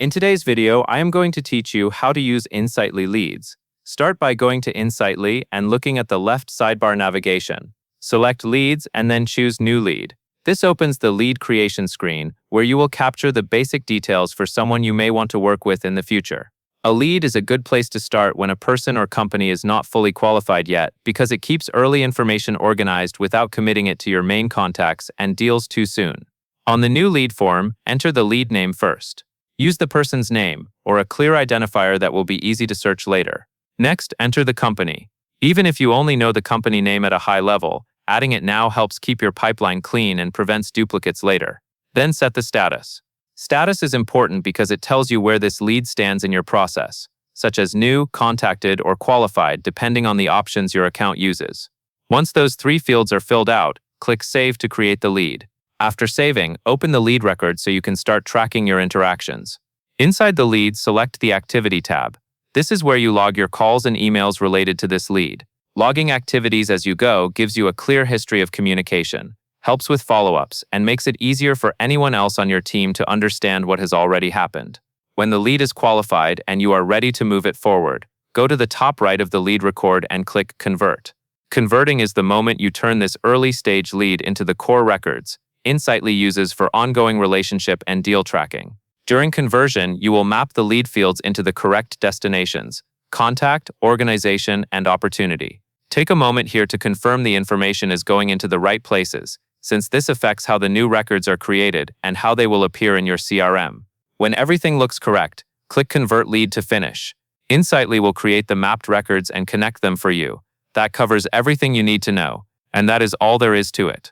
In today's video, I am going to teach you how to use Insightly leads. Start by going to Insightly and looking at the left sidebar navigation. Select Leads and then choose New Lead. This opens the lead creation screen, where you will capture the basic details for someone you may want to work with in the future. A lead is a good place to start when a person or company is not fully qualified yet, because it keeps early information organized without committing it to your main contacts and deals too soon. On the new lead form, enter the lead name first. Use the person's name, or a clear identifier that will be easy to search later. Next, enter the company. Even if you only know the company name at a high level, adding it now helps keep your pipeline clean and prevents duplicates later. Then set the status. Status is important because it tells you where this lead stands in your process, such as new, contacted, or qualified, depending on the options your account uses. Once those three fields are filled out, click Save to create the lead. After saving, open the lead record so you can start tracking your interactions. Inside the lead, select the Activity tab. This is where you log your calls and emails related to this lead. Logging activities as you go gives you a clear history of communication, helps with follow-ups, and makes it easier for anyone else on your team to understand what has already happened. When the lead is qualified and you are ready to move it forward, go to the top right of the lead record and click Convert. Converting is the moment you turn this early-stage lead into the core records Insightly uses for ongoing relationship and deal tracking. During conversion, you will map the lead fields into the correct destinations: contact, organization, and opportunity. Take a moment here to confirm the information is going into the right places, since this affects how the new records are created and how they will appear in your CRM. When everything looks correct, click Convert Lead to finish. Insightly will create the mapped records and connect them for you. That covers everything you need to know, and that is all there is to it.